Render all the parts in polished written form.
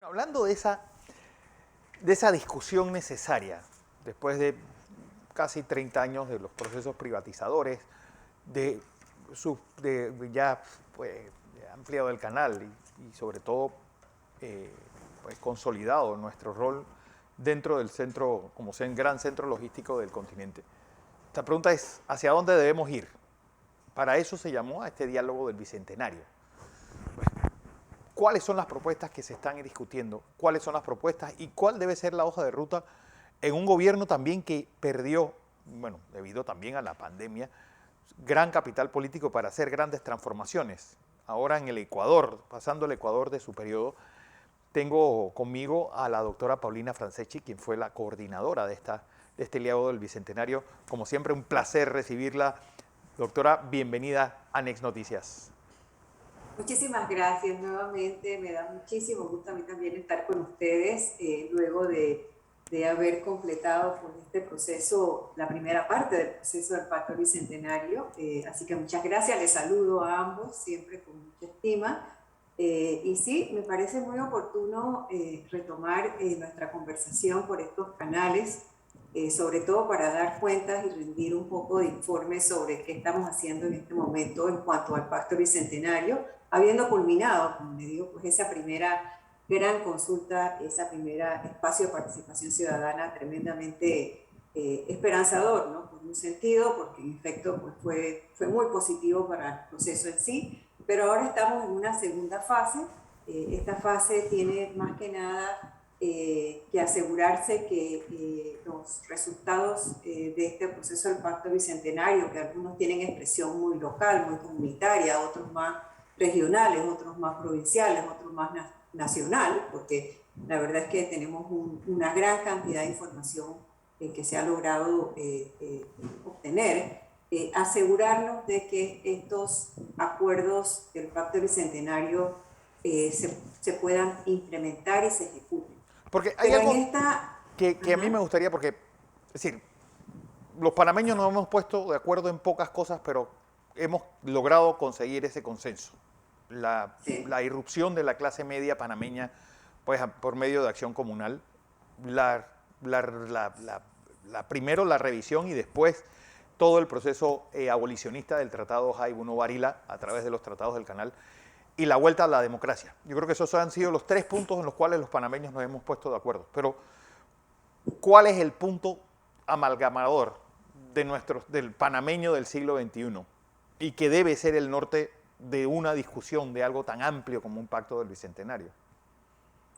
Hablando de esa discusión necesaria, después de casi 30 años de los procesos privatizadores, de, de ya pues, ampliado el canal y sobre todo pues, consolidado nuestro rol dentro del centro, como sea, un gran centro logístico del continente. Esta pregunta es, ¿hacia dónde debemos ir? Para eso se llamó a este diálogo del Bicentenario. ¿Cuáles son las propuestas que se están discutiendo? ¿Cuáles son las propuestas? ¿Y cuál debe ser la hoja de ruta en un gobierno también que perdió, bueno, debido también a la pandemia, gran capital político para hacer grandes transformaciones? Ahora en el Ecuador, pasando el Ecuador de su periodo, tengo conmigo a la doctora Paulina Franceschi, quien fue la coordinadora de este diálogo del Bicentenario. Como siempre, un placer recibirla. Doctora, bienvenida a Next Noticias. Muchísimas gracias nuevamente. Me da muchísimo gusto a mí también estar con ustedes luego de haber completado con este proceso, la primera parte del proceso del Pacto Bicentenario. Así que muchas gracias. Les saludo a ambos, siempre con mucha estima. Y sí, me parece muy oportuno retomar nuestra conversación por estos canales, sobre todo para dar cuentas y rendir un poco de informes sobre qué estamos haciendo en este momento en cuanto al Pacto Bicentenario, habiendo culminado, como le digo, pues esa primera gran consulta, esa primera espacio de participación ciudadana tremendamente esperanzador, ¿no? Por un sentido, porque en efecto pues fue muy positivo para el proceso en sí, pero ahora estamos en una segunda fase. Esta fase tiene más que nada que asegurarse que los resultados de este proceso del Pacto Bicentenario, que algunos tienen expresión muy local, muy comunitaria, otros más regionales, otros más provinciales, otros más nacional, porque la verdad es que tenemos una gran cantidad de información que se ha logrado obtener, asegurarnos de que estos acuerdos del Pacto Bicentenario se puedan implementar y se ejecuten. Porque hay Pero en algo esta... que a mí me gustaría, porque, es decir, los panameños nos hemos puesto de acuerdo en pocas cosas, pero hemos logrado conseguir ese consenso. La Sí. irrupción de la clase media panameña, pues por medio de acción comunal, la, la, la, primero la revisión y después todo el proceso abolicionista del Tratado Jaibuno Varila a través de los tratados del Canal y la vuelta a la democracia. Yo creo que esos han sido los tres puntos en los cuales los panameños nos hemos puesto de acuerdo. Pero, ¿cuál es el punto amalgamador del panameño del siglo XXI y que debe ser el norte de una discusión de algo tan amplio como un pacto del Bicentenario?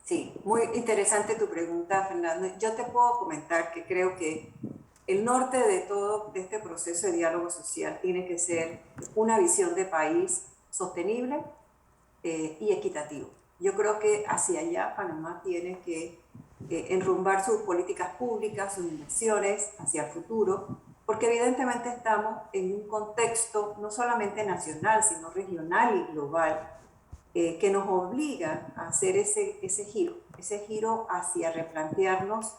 Sí, muy interesante tu pregunta, Fernando. Yo te puedo comentar que creo que el norte de todo este proceso de diálogo social tiene que ser una visión de país sostenible y equitativo. Yo creo que hacia allá Panamá tiene que enrumbar sus políticas públicas, sus inversiones hacia el futuro, porque evidentemente estamos en un contexto no solamente nacional, sino regional y global, que nos obliga a hacer ese giro hacia replantearnos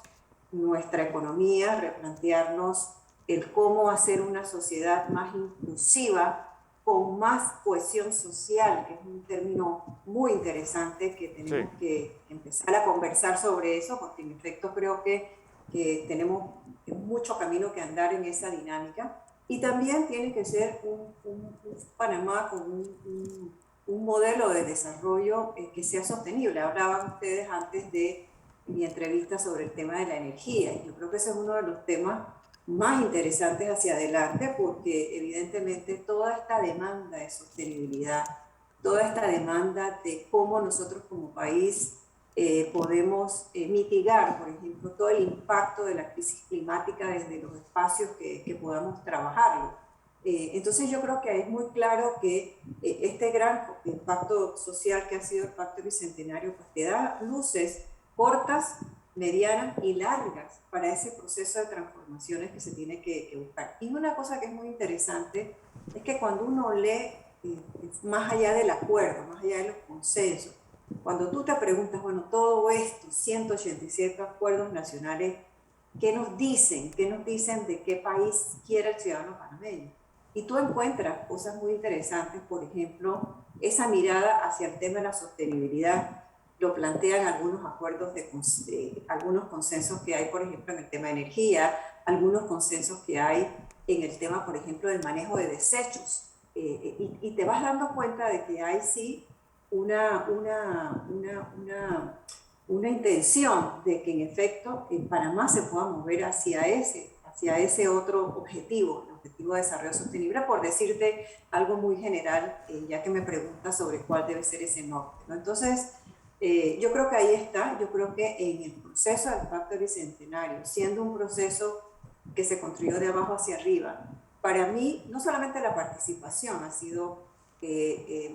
nuestra economía, replantearnos el cómo hacer una sociedad más inclusiva, con más cohesión social, que es un término muy interesante que Sí. tenemos que empezar a conversar sobre eso, porque en efecto creo que tenemos mucho camino que andar en esa dinámica. Y también tiene que ser un Panamá con un modelo de desarrollo que sea sostenible. Hablaban ustedes antes de mi entrevista sobre el tema de la energía. Y yo creo que ese es uno de los temas más interesantes hacia adelante, porque evidentemente toda esta demanda de sostenibilidad, toda esta demanda de cómo nosotros como país podemos mitigar, por ejemplo, todo el impacto de la crisis climática desde los espacios que podamos trabajarlo. Entonces yo creo que es muy claro que este gran impacto social que ha sido el Pacto Bicentenario, pues te da luces cortas, medianas y largas para ese proceso de transformaciones que se tiene que buscar. Y una cosa que es muy interesante es que cuando uno lee más allá del acuerdo, más allá de los consensos, cuando tú te preguntas, bueno, todo esto, 187 acuerdos nacionales, ¿qué nos dicen? ¿Qué nos dicen de qué país quiere el ciudadano panameño? Y tú encuentras cosas muy interesantes, por ejemplo, esa mirada hacia el tema de la sostenibilidad. lo plantean algunos acuerdos algunos consensos que hay, por ejemplo, en el tema de energía, algunos consensos que hay en el tema, por ejemplo, del manejo de desechos. Y te vas dando cuenta de que hay sí una intención de que en efecto Panamá se pueda mover hacia ese otro objetivo, el objetivo de desarrollo sostenible, por decirte algo muy general, ya que me preguntas sobre cuál debe ser ese norte, ¿no? Entonces, yo creo que ahí está, yo creo que en el proceso del Pacto Bicentenario, siendo un proceso que se construyó de abajo hacia arriba, para mí no solamente la participación ha sido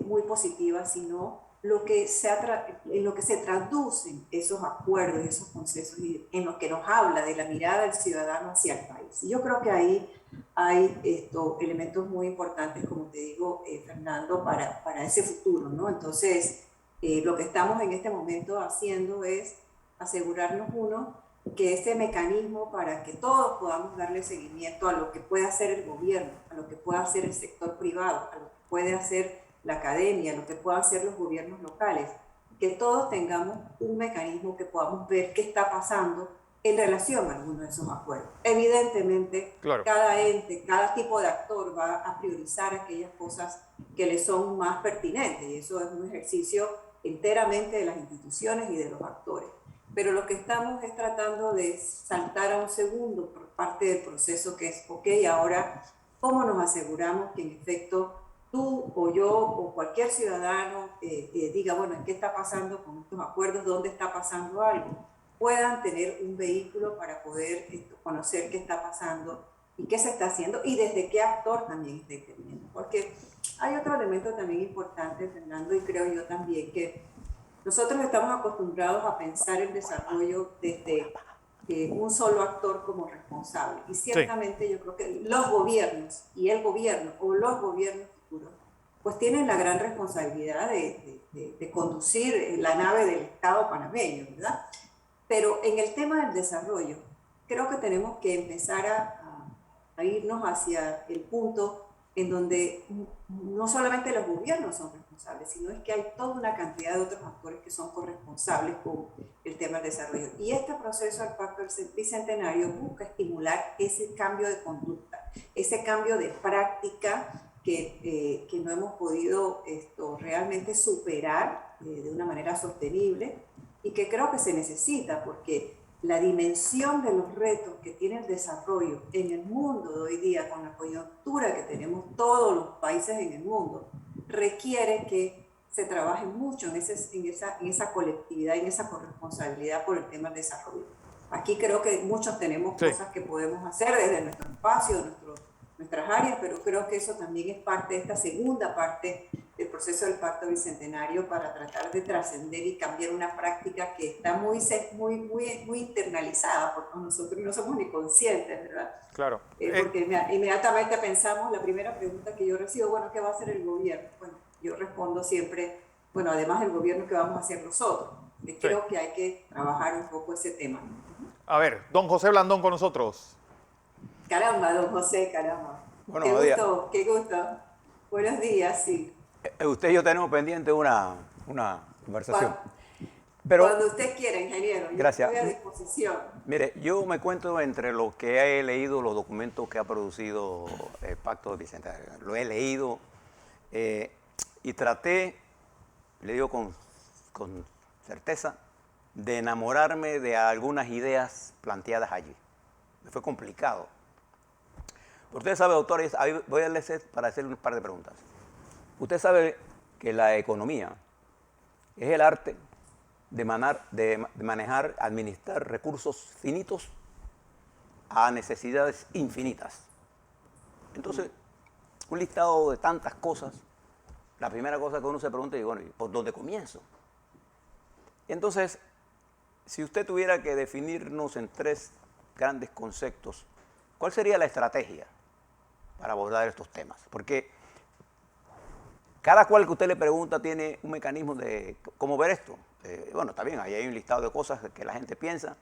muy positiva, sino en lo que se traducen esos acuerdos, esos consensos, y en lo que nos habla de la mirada del ciudadano hacia el país. Y yo creo que ahí hay elementos muy importantes, como te digo, Fernando, para ese futuro, ¿no? Entonces, lo que estamos en este momento haciendo es asegurarnos, que ese mecanismo para que todos podamos darle seguimiento a lo que puede hacer el gobierno, a lo que puede hacer el sector privado, a lo que puede hacer la academia, lo que puedan hacer los gobiernos locales, que todos tengamos un mecanismo que podamos ver qué está pasando en relación a alguno de esos acuerdos. Evidentemente, claro, cada ente, cada tipo de actor va a priorizar aquellas cosas que le son más pertinentes, y eso es un ejercicio enteramente de las instituciones y de los actores. Pero lo que estamos es tratando de saltar a un segundo por parte del proceso, que es, ok, ahora, ¿cómo nos aseguramos que en efecto tú o yo o cualquier ciudadano diga, bueno, ¿qué está pasando con estos acuerdos? ¿Dónde está pasando algo? Puedan tener un vehículo para poder conocer qué está pasando y qué se está haciendo y desde qué actor también está interviniendo. Porque hay otro elemento también importante, Fernando, y creo yo también que nosotros estamos acostumbrados a pensar el desarrollo desde un solo actor como responsable. Y ciertamente yo creo que los gobiernos y el gobierno o los gobiernos futuros pues tienen la gran responsabilidad de conducir la nave del Estado panameño, ¿verdad? Pero en el tema del desarrollo, creo que tenemos que empezar a irnos hacia el punto en donde no solamente los gobiernos son responsables, sino es que hay toda una cantidad de otros actores que son corresponsables con el tema del desarrollo. Y este proceso del Pacto Bicentenario busca estimular ese cambio de conducta, ese cambio de práctica que no hemos podido realmente superar de una manera sostenible y que creo que se necesita, porque la dimensión de los retos que tiene el desarrollo en el mundo de hoy día, con la coyuntura que tenemos todos los países en el mundo, requiere que se trabaje mucho en esa colectividad, en esa corresponsabilidad por el tema del desarrollo. Aquí creo que muchos tenemos cosas que podemos hacer desde nuestro espacio, nuestras áreas, pero creo que eso también es parte de esta segunda parte del proceso del Pacto Bicentenario para tratar de trascender y cambiar una práctica que está muy internalizada, porque nosotros no somos ni conscientes, ¿verdad? Claro. Porque inmediatamente pensamos, la primera pregunta que yo recibo, bueno, ¿qué va a hacer el gobierno? Bueno, yo respondo siempre, bueno, además del gobierno, ¿qué vamos a hacer nosotros? Creo que hay que trabajar un poco ese tema. A ver, don José Blandón con nosotros. Caramba, don José, caramba. Buenos días. Qué gusto. Buenos días, sí. Usted y yo tenemos pendiente una conversación. Cuando usted quiera, ingeniero. Gracias. Yo estoy a disposición. Mire, yo me cuento entre lo que he leído, los documentos que ha producido el Pacto Bicentenario. Lo he leído y traté, le digo con certeza, de enamorarme de algunas ideas planteadas allí. Me fue complicado. Usted sabe, doctores, voy a leer para hacerle un par de preguntas. Usted sabe que la economía es el arte de manejar, administrar recursos finitos a necesidades infinitas. Entonces, un listado de tantas cosas, la primera cosa que uno se pregunta es, bueno, ¿por dónde comienzo? Entonces, si usted tuviera que definirnos en 3 grandes conceptos, ¿cuál sería la estrategia para abordar estos temas? Porque cada cual que usted le pregunta tiene un mecanismo de cómo ver esto. Bueno, está bien, ahí hay un listado de cosas que la gente piensa.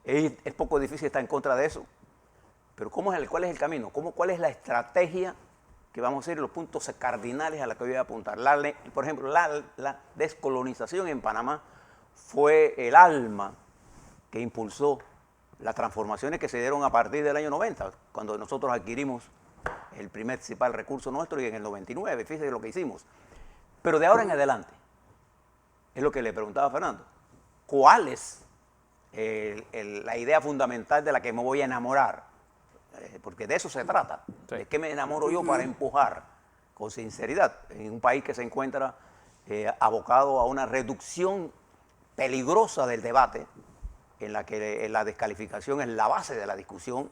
Es poco difícil estar en contra de eso. Pero ¿cuál es el camino? ¿Cuál es la estrategia que vamos a hacer, los puntos cardinales a los que voy a apuntar? Por ejemplo, la descolonización en Panamá fue el alma que impulsó las transformaciones que se dieron a partir del año 90, cuando nosotros adquirimos el principal recurso nuestro, y en el 99, fíjese lo que hicimos. Pero de ahora en adelante, es lo que le preguntaba a Fernando, ¿cuál es la idea fundamental de la que me voy a enamorar? Porque de eso se trata. Sí. ¿De qué me enamoro yo para empujar con sinceridad en un país que se encuentra abocado a una reducción peligrosa del debate, en la que la descalificación es la base de la discusión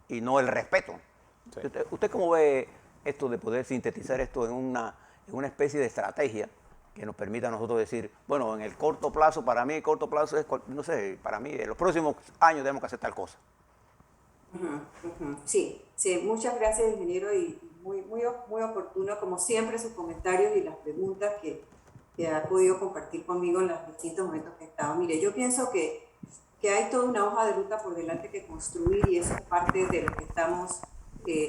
y no el respeto? Sí. ¿Usted cómo ve esto de poder sintetizar esto en una especie de estrategia que nos permita a nosotros decir, bueno, en el corto plazo, para mí el corto plazo es, no sé, para mí en los próximos años tenemos que hacer tal cosa? Sí, sí, muchas gracias, ingeniero, y muy oportuno, como siempre, sus comentarios y las preguntas que ha podido compartir conmigo en los distintos momentos que he estado. Mire, yo pienso que hay toda una hoja de ruta por delante que construir, y eso es parte de lo que estamos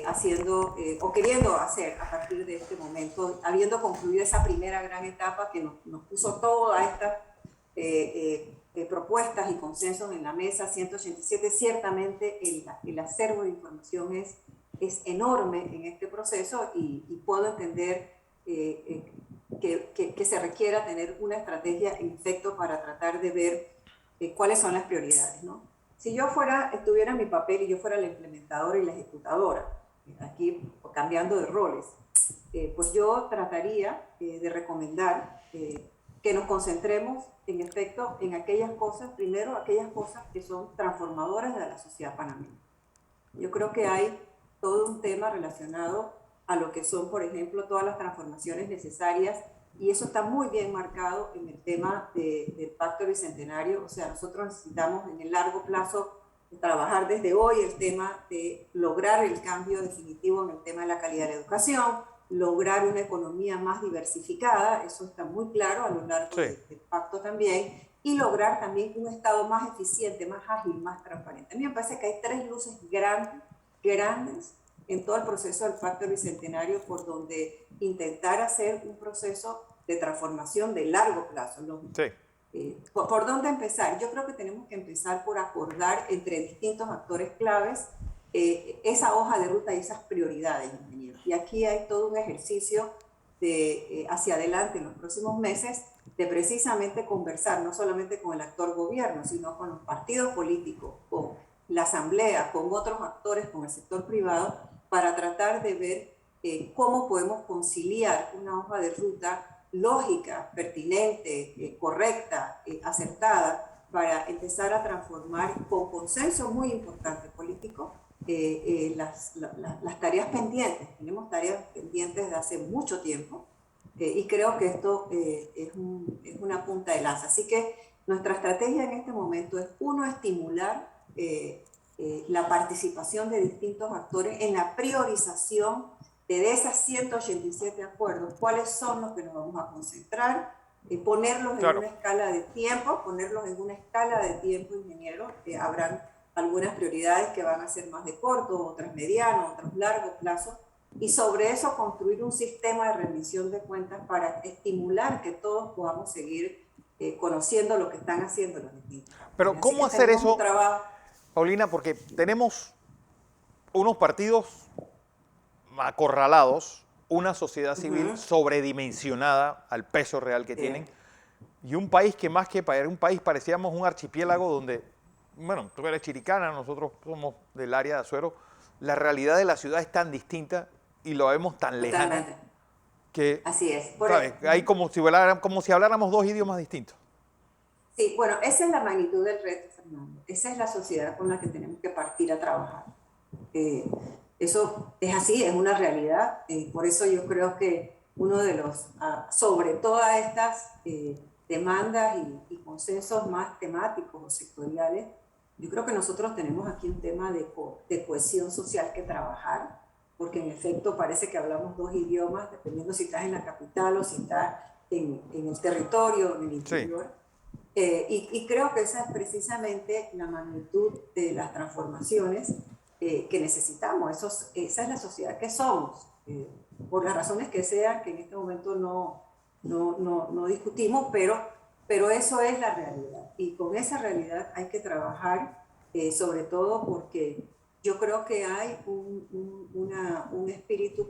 haciendo o queriendo hacer a partir de este momento, habiendo concluido esa primera gran etapa que nos puso todas estas propuestas y consensos en la mesa 187. Ciertamente el acervo de información es enorme en este proceso, y puedo entender que se requiera tener una estrategia en efecto para tratar de ver cuáles son las prioridades, ¿no? Si yo estuviera en mi papel y yo fuera la implementadora y la ejecutadora, aquí cambiando de roles, pues yo trataría de recomendar que nos concentremos en efecto en aquellas cosas, primero aquellas cosas que son transformadoras de la sociedad panameña. Yo creo que hay todo un tema relacionado a lo que son, por ejemplo, todas las transformaciones necesarias, y eso está muy bien marcado en el tema del Pacto Bicentenario. O sea, nosotros necesitamos en el largo plazo trabajar desde hoy el tema de lograr el cambio definitivo en el tema de la calidad de la educación, lograr una economía más diversificada, eso está muy claro a lo largo del pacto también, y lograr también un Estado más eficiente, más ágil, más transparente. A mí me parece que hay tres luces grandes en todo el proceso del Pacto Bicentenario, por donde intentar hacer un proceso de transformación de largo plazo. ¿Por dónde empezar? Yo creo que tenemos que empezar por acordar entre distintos actores claves esa hoja de ruta y esas prioridades, ingeniero. Y aquí hay todo un ejercicio de hacia adelante en los próximos meses, de precisamente conversar no solamente con el actor gobierno, sino con los partidos políticos, con la asamblea, con otros actores, con el sector privado, para tratar de ver cómo podemos conciliar una hoja de ruta lógica, pertinente, correcta, acertada, para empezar a transformar con consenso muy importante político las tareas pendientes. Tenemos tareas pendientes de hace mucho tiempo, y creo que esto es una punta de lanza. Así que nuestra estrategia en este momento es, uno, estimular la participación de distintos actores en la priorización de esas 187 acuerdos, cuáles son los que nos vamos a concentrar, ponerlos en una escala de tiempo, ingeniero. Habrán algunas prioridades que van a ser más de corto, otras mediano, otras largo plazo, y sobre eso construir un sistema de rendición de cuentas para estimular que todos podamos seguir conociendo lo que están haciendo los distintos. Pero ¿cómo hacer eso, Paulina? Porque tenemos unos partidos acorralados, una sociedad civil sobredimensionada al peso real que tienen, y un país que más que un país parecíamos un archipiélago donde, bueno, tú eres chiricana, nosotros somos del área de Azuero, la realidad de la ciudad es tan distinta y lo vemos tan lejana que, así es. ¿sabes? Hay como si habláramos dos idiomas distintos. Sí, bueno, esa es la magnitud del reto, Fernando. Esa es la sociedad con la que tenemos que partir a trabajar. Eso es así, es una realidad. Por eso yo creo que uno de los, sobre todas estas demandas y consensos más temáticos o sectoriales, yo creo que nosotros tenemos aquí un tema de cohesión social que trabajar, porque en efecto parece que hablamos dos idiomas, dependiendo si estás en la capital o si estás en el territorio, en el interior. Sí. Y creo que esa es precisamente la magnitud de las transformaciones que necesitamos. Esa es la sociedad que somos, por las razones que sean, que en este momento no discutimos, pero pero eso es la realidad y con esa realidad hay que trabajar, sobre todo porque yo creo que hay un espíritu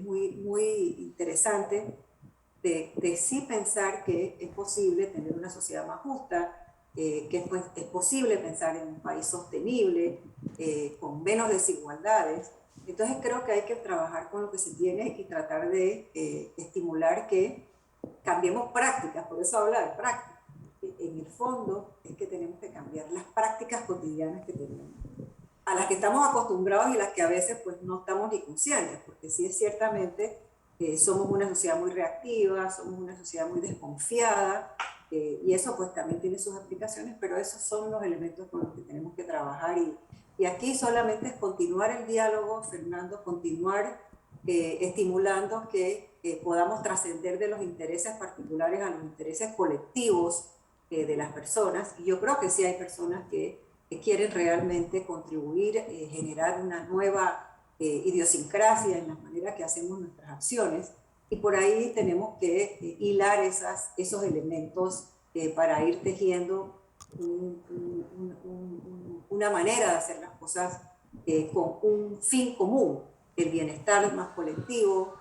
muy interesante de sí pensar que es posible tener una sociedad más justa, que es posible pensar en un país sostenible, con menos desigualdades. Entonces creo que hay que trabajar con lo que se tiene y tratar de estimular que cambiemos prácticas, por eso habla de prácticas. En el fondo es que tenemos que cambiar las prácticas cotidianas que tenemos, a las que estamos acostumbrados y las que a veces pues no estamos ni conscientes, porque sí es ciertamente somos una sociedad muy reactiva, somos una sociedad muy desconfiada, y eso pues también tiene sus aplicaciones, pero esos son los elementos con los que tenemos que trabajar y aquí solamente es continuar el diálogo, Fernando, continuar estimulando que podamos trascender de los intereses particulares a los intereses colectivos de las personas, y yo creo que sí hay personas que quieren realmente contribuir, generar una nueva idiosincrasia en la manera que hacemos nuestras acciones, y por ahí tenemos que hilar esos elementos para ir tejiendo una manera de hacer las cosas con un fin común, el bienestar más colectivo,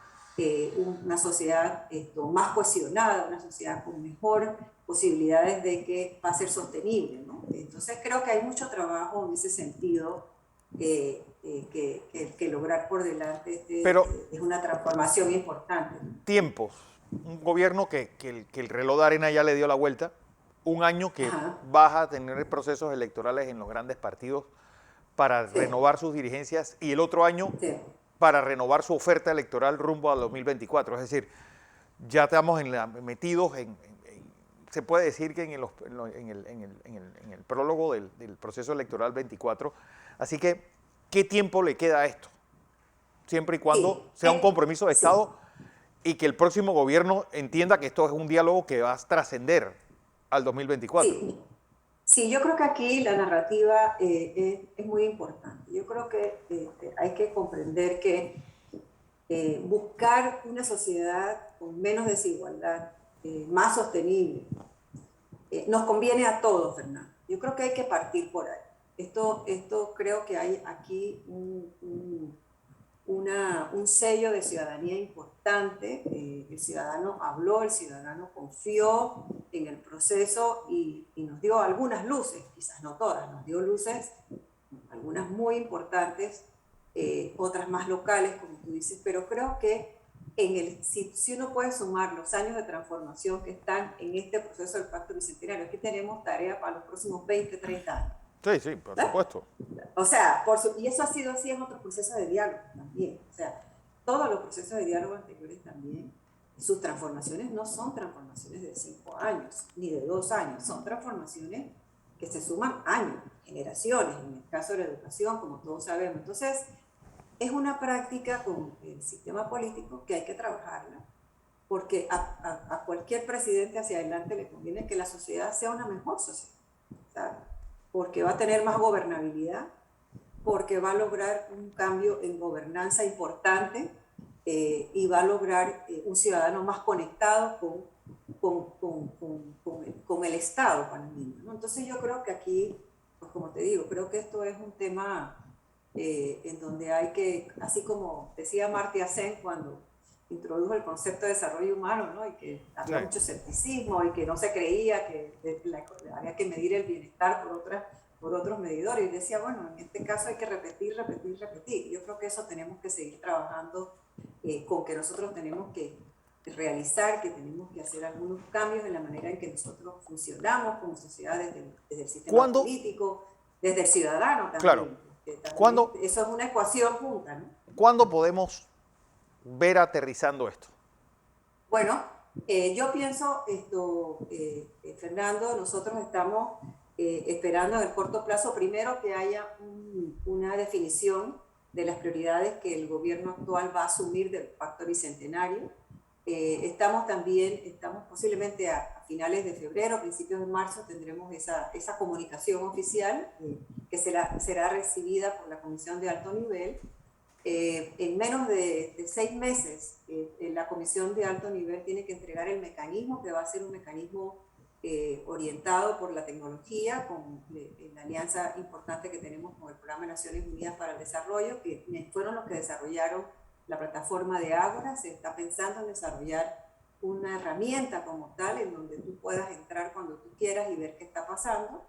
una sociedad más cohesionada, una sociedad con mejor posibilidades de que va a ser sostenible, ¿no? Entonces creo que hay mucho trabajo en ese sentido que lograr por delante. Pero Es una transformación importante. tiempos, un gobierno que el reloj de arena ya le dio la vuelta, un año que Ajá. vas a tener procesos electorales en los grandes partidos para Sí, renovar sus dirigencias y el otro año sí, para renovar su oferta electoral rumbo al 2024. Es decir, ya estamos metidos se puede decir que en el prólogo del proceso electoral 24. Así que, ¿qué tiempo le queda a esto? Siempre y cuando sí, sea un compromiso de sí. Estado y que el próximo gobierno entienda que esto es un diálogo que va a trascender al 2024. Sí, sí, yo creo que aquí la narrativa es muy importante. Yo creo que hay que comprender que buscar una sociedad con menos desigualdad, más sostenible, nos conviene a todos, Fernando. Yo creo que hay que partir por ahí. Esto creo que hay aquí un sello de ciudadanía importante. El ciudadano habló, el ciudadano confió en el proceso y nos dio algunas luces, quizás no todas, nos dio luces, algunas muy importantes, otras más locales, como tú dices, pero creo que si uno puede sumar los años de transformación que están en este proceso del Pacto Bicentenario, aquí tenemos tarea para los próximos 20, 30 años. Sí, sí, por ¿Verdad? supuesto. O sea, y eso ha sido así en otros procesos de diálogo también. O sea, todos los procesos de diálogo anteriores también, sus transformaciones no son transformaciones de 5 años, ni de 2 años, son transformaciones que se suman años, generaciones, en el caso de la educación, como todos sabemos. Entonces, es una práctica con el sistema político que hay que trabajarla, porque a cualquier presidente hacia adelante le conviene que la sociedad sea una mejor sociedad, ¿sabes? Porque va a tener más gobernabilidad, porque va a lograr un cambio en gobernanza importante, y va a lograr un ciudadano más conectado con el Estado panameño, ¿no? Entonces yo creo que aquí, pues como te digo, creo que esto es un tema en donde hay que, así como decía Amartya Sen cuando introdujo el concepto de desarrollo humano, ¿no? Y que había mucho escepticismo y que no se creía que había que medir el bienestar por otros medidores. Y decía, bueno, en este caso hay que repetir. Yo creo que eso tenemos que seguir trabajando, con que nosotros tenemos que realizar, que tenemos que hacer algunos cambios en la manera en que nosotros funcionamos como sociedad desde el sistema político, desde el ciudadano también. Claro. También eso es una ecuación junta, ¿no? ¿Cuándo podemos ver aterrizando esto? Bueno, yo pienso Fernando, nosotros estamos esperando en el corto plazo, primero que haya una definición de las prioridades que el gobierno actual va a asumir del Pacto Bicentenario. Estamos posiblemente a finales de febrero, principios de marzo, tendremos esa comunicación oficial que será recibida por la Comisión de Alto Nivel. En menos de 6 meses, la Comisión de Alto Nivel tiene que entregar el mecanismo, que va a ser un mecanismo orientado por la tecnología, con la alianza importante que tenemos con el Programa de Naciones Unidas para el Desarrollo, que fueron los que desarrollaron la plataforma de Ágora. Se está pensando en desarrollar una herramienta como tal, en donde tú puedas entrar cuando tú quieras y ver qué está pasando.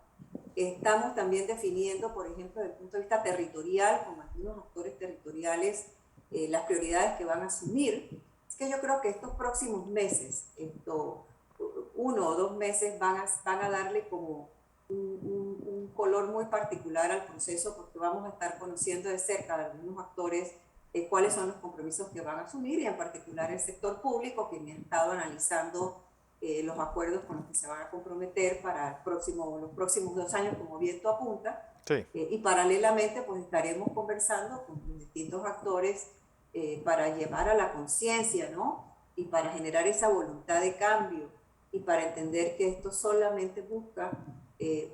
Estamos también definiendo, por ejemplo, desde el punto de vista territorial, con algunos actores territoriales, las prioridades que van a asumir. Es que yo creo que estos próximos meses, 1 o 2 meses, van a darle como un color muy particular al proceso, porque vamos a estar conociendo de cerca de algunos actores cuáles son los compromisos que van a asumir, y en particular el sector público, que me ha estado analizando los acuerdos con los que se van a comprometer para los próximos 2 años, como viento apunta. Sí. Y paralelamente pues estaremos conversando con los distintos actores para llevar a la conciencia, ¿no? Y para generar esa voluntad de cambio, y para entender que esto solamente busca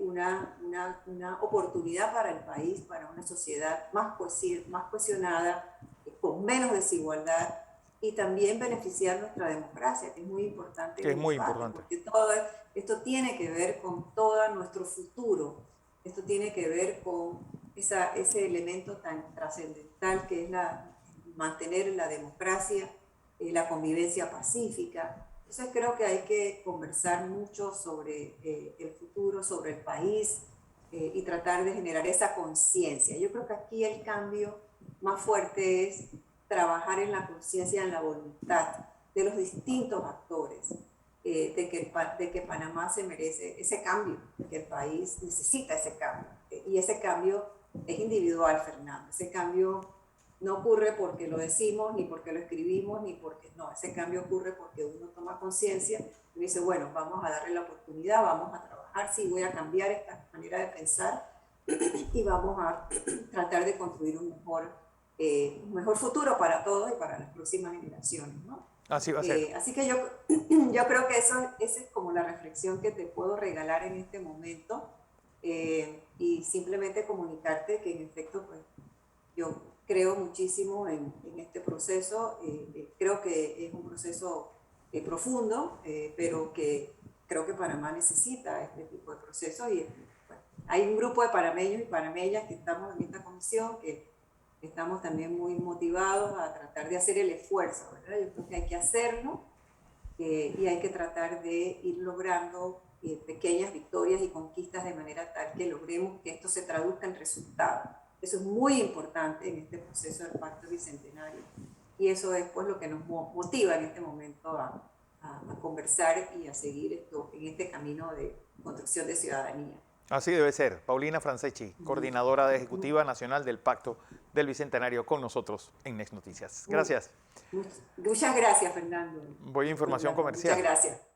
una oportunidad para el país, para una sociedad más cohesionada, con menos desigualdad, y también beneficiar nuestra democracia, que es muy importante. Que es muy importante. Porque todo esto tiene que ver con todo nuestro futuro. Esto tiene que ver con ese elemento tan trascendental que es mantener la democracia, la convivencia pacífica. Entonces creo que hay que conversar mucho sobre el futuro, sobre el país, y tratar de generar esa conciencia. Yo creo que aquí el cambio más fuerte es trabajar en la conciencia, en la voluntad de los distintos actores, de que Panamá se merece ese cambio, de que el país necesita ese cambio. Y ese cambio es individual, Fernando. Ese cambio no ocurre porque lo decimos, ni porque lo escribimos, ni porque no. Ese cambio ocurre porque uno toma conciencia y dice, bueno, vamos a darle la oportunidad, vamos a trabajar, sí, voy a cambiar esta manera de pensar y vamos a tratar de construir un mejor futuro para todos y para las próximas generaciones, ¿no? Así va a ser. Así que yo creo que esa es como la reflexión que te puedo regalar en este momento, y simplemente comunicarte que en efecto pues, yo creo muchísimo en este proceso. Creo que es un proceso profundo, pero que creo que Panamá necesita este tipo de procesos, y bueno, hay un grupo de panameños y panameñas que estamos en esta comisión, que estamos también muy motivados a tratar de hacer el esfuerzo, ¿verdad? Yo creo que hay que hacerlo, y hay que tratar de ir logrando pequeñas victorias y conquistas de manera tal que logremos que esto se traduzca en resultados. Eso es muy importante en este proceso del Pacto Bicentenario, y eso es pues lo que nos motiva en este momento a conversar y a seguir en este camino de construcción de ciudadanía. Así debe ser. Paulina Franceschi, coordinadora ejecutiva nacional del Pacto del Bicentenario, con nosotros en Next Noticias. Gracias. Muchas gracias, Fernando. Voy a información comercial. Muchas gracias.